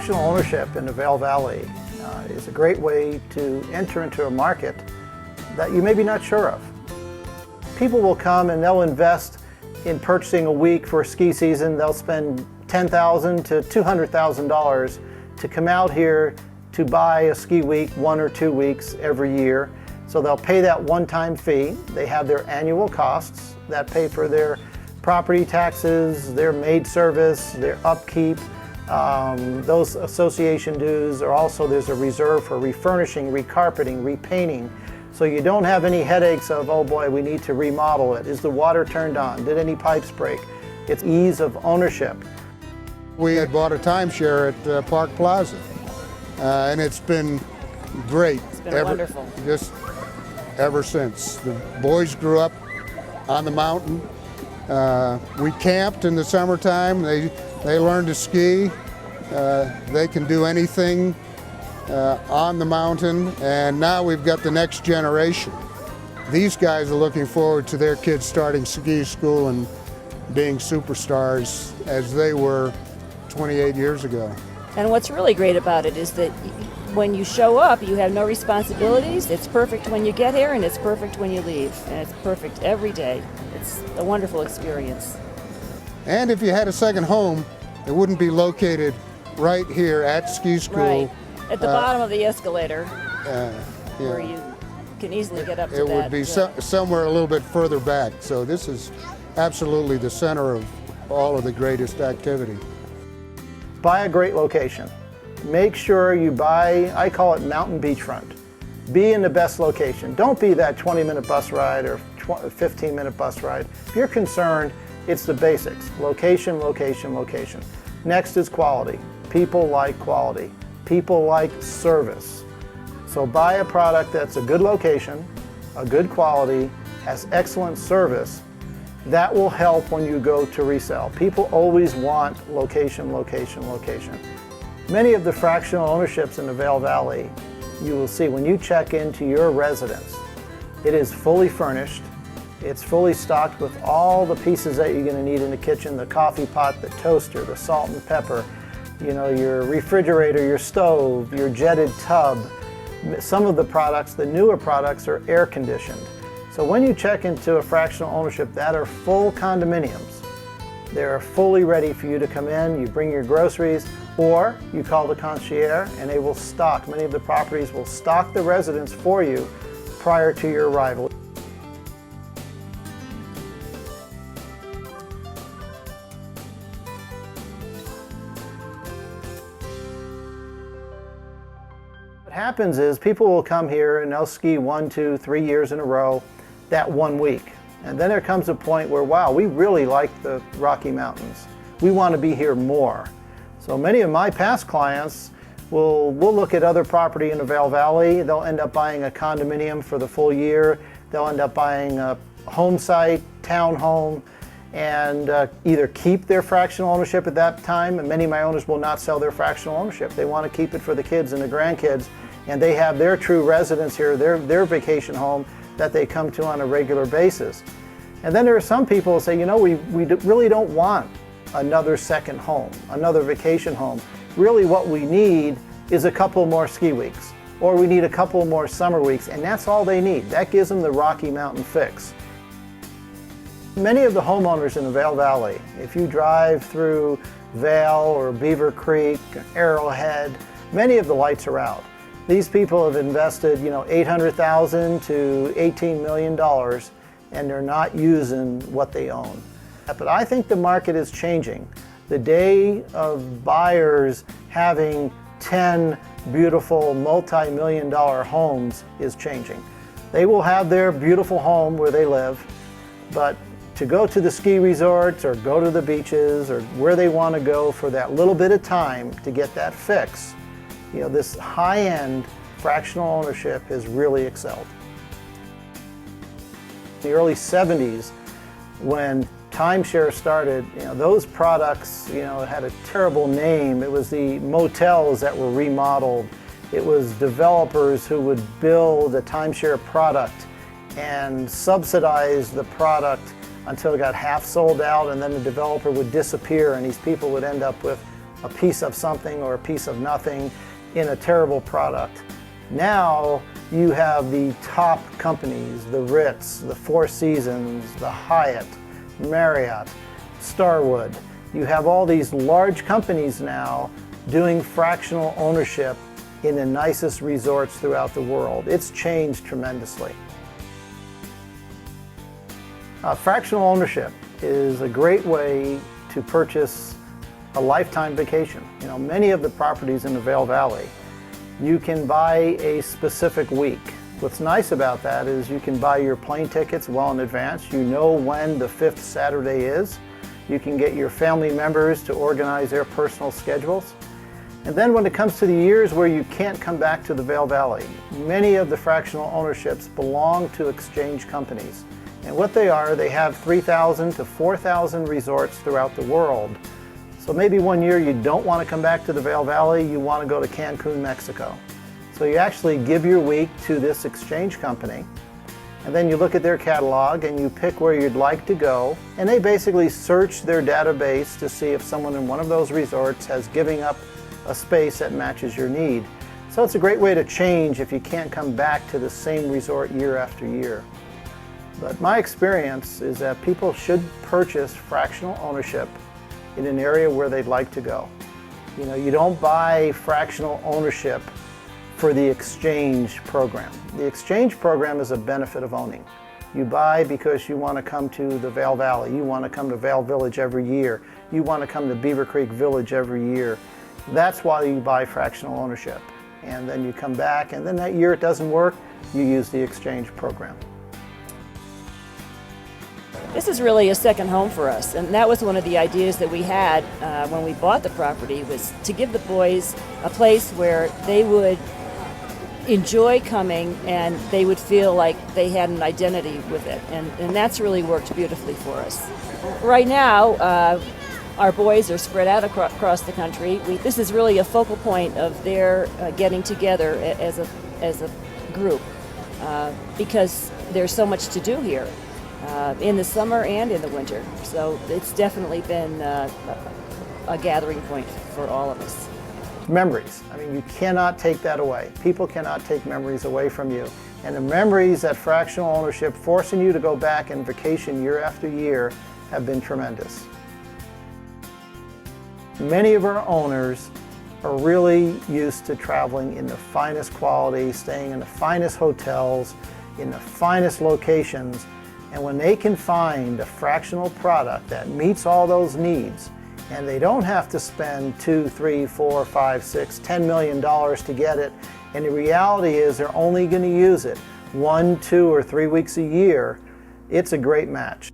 Fractional ownership in the Vail Valley is a great way to enter into a market that you may be not sure of. People will come and they'll invest in purchasing a week for a ski season. They'll spend $10,000 to $200,000 to come out here to buy a ski week 1 or 2 weeks every year. So they'll pay that one-time fee. They have their annual costs that pay for their property taxes, their maid service, their upkeep. Those association dues are also, there's a reserve for refurnishing, recarpeting, repainting. So you don't have any headaches of, oh boy, we need to remodel it. Is the water turned on? Did any pipes break? It's ease of ownership. We had bought a timeshare at Park Plaza, and it's been great. It's been wonderful. Just ever since. The boys grew up on the mountain. We camped in the summertime. They learned to ski. They can do anything on the mountain, and now we've got the next generation. These guys are looking forward to their kids starting ski school and being superstars as they were 28 years ago. And what's really great about it is that when you show up, you have no responsibilities. It's perfect when you get here, and it's perfect when you leave. And it's perfect every day. It's a wonderful experience. And if you had a second home, it wouldn't be located right here at ski school. Right, at the bottom of the escalator, where Yeah. you can easily get up to It that. would be somewhere a little bit further back. So this is absolutely the center of all of the greatest activity. Buy a great location. Make sure you buy, I call it mountain beachfront. Be in the best location. Don't be that 20-minute bus ride or 15-minute bus ride. If you're concerned, it's the basics. Location, location, location. Next is quality. People like quality. People like service. So buy a product that's a good location, a good quality, has excellent service. That will help when you go to resell. People always want location, location, location. Many of the fractional ownerships in the Vail Valley, you will see when you check into your residence, it is fully furnished. It's fully stocked with all the pieces that you're going to need in the kitchen, the coffee pot, the toaster, the salt and pepper, your refrigerator, your stove, your jetted tub. Some of the products, the newer products, are air conditioned. So when you check into a fractional ownership that are full condominiums, they're fully ready for you to come in. You bring your groceries, or you call the concierge and they will stock. Many of the properties will stock the residence for you prior to your arrival. What happens is people will come here and they'll ski 1, 2, 3 years in a row that 1 week. And then there comes a point where, wow, we really like the Rocky Mountains. We want to be here more. So many of my past clients will look at other property in the Vail Valley. They'll end up buying a condominium for the full year. They'll end up buying a home site, townhome, and either keep their fractional ownership at that time. And many of my owners will not sell their fractional ownership. They want to keep it for the kids and the grandkids. And they have their true residence here, their vacation home that they come to on a regular basis. And then there are some people who say, we really don't want another second home, another vacation home. Really what we need is a couple more ski weeks, or we need a couple more summer weeks, and that's all they need. That gives them the Rocky Mountain fix. Many of the homeowners in the Vail Valley, if you drive through Vail or Beaver Creek, Arrowhead, many of the lights are out. These people have invested, $800,000 to $18 million, and they're not using what they own. But I think the market is changing. The day of buyers having 10 beautiful multi-million-dollar homes is changing. They will have their beautiful home where they live, but to go to the ski resorts or go to the beaches or where they want to go for that little bit of time to get that fix, this high-end fractional ownership has really excelled. In the early 70s, when timeshare started, those products, had a terrible name. It was the motels that were remodeled. It was developers who would build a timeshare product and subsidize the product until it got half sold out, and then the developer would disappear and these people would end up with a piece of something or a piece of nothing in a terrible product. Now you have the top companies, the Ritz, the Four Seasons, the Hyatt, Marriott, Starwood. You have all these large companies now doing fractional ownership in the nicest resorts throughout the world. It's changed tremendously. Fractional ownership is a great way to purchase a lifetime vacation. You know, many of the properties in the Vail Valley, you can buy a specific week. What's nice about that is you can buy your plane tickets well in advance. You know when the 5th Saturday is. You can get your family members to organize their personal schedules. And then when it comes to the years where you can't come back to the Vail Valley, many of the fractional ownerships belong to exchange companies. And what they are, they have 3,000 to 4,000 resorts throughout the world. So maybe one year you don't want to come back to the Vail Valley, you want to go to Cancun, Mexico. So you actually give your week to this exchange company, and then you look at their catalog and you pick where you'd like to go, and they basically search their database to see if someone in one of those resorts has given up a space that matches your need. So it's a great way to change if you can't come back to the same resort year after year. But my experience is that people should purchase fractional ownership in an area where they'd like to go. You know, you don't buy fractional ownership for the exchange program. The exchange program is a benefit of owning. You buy because you want to come to the Vail Valley, you want to come to Vail Village every year, you want to come to Beaver Creek Village every year. That's why you buy fractional ownership. And then you come back, and then that year it doesn't work, you use the exchange program. This is really a second home for us, and that was one of the ideas that we had when we bought the property, was to give the boys a place where they would enjoy coming and they would feel like they had an identity with it, and that's really worked beautifully for us. Right now, our boys are spread out across the country. This is really a focal point of their getting together as a group because there's so much to do here. In the summer and in the winter. So it's definitely been a gathering point for all of us. Memories. I mean, you cannot take that away. People cannot take memories away from you. And the memories that fractional ownership, forcing you to go back and vacation year after year, have been tremendous. Many of our owners are really used to traveling in the finest quality, staying in the finest hotels, in the finest locations. And when they can find a fractional product that meets all those needs, and they don't have to spend $2, $3, $4, $5, $6, $10 million to get it, and the reality is they're only going to use it 1, 2, or 3 weeks a year, it's a great match.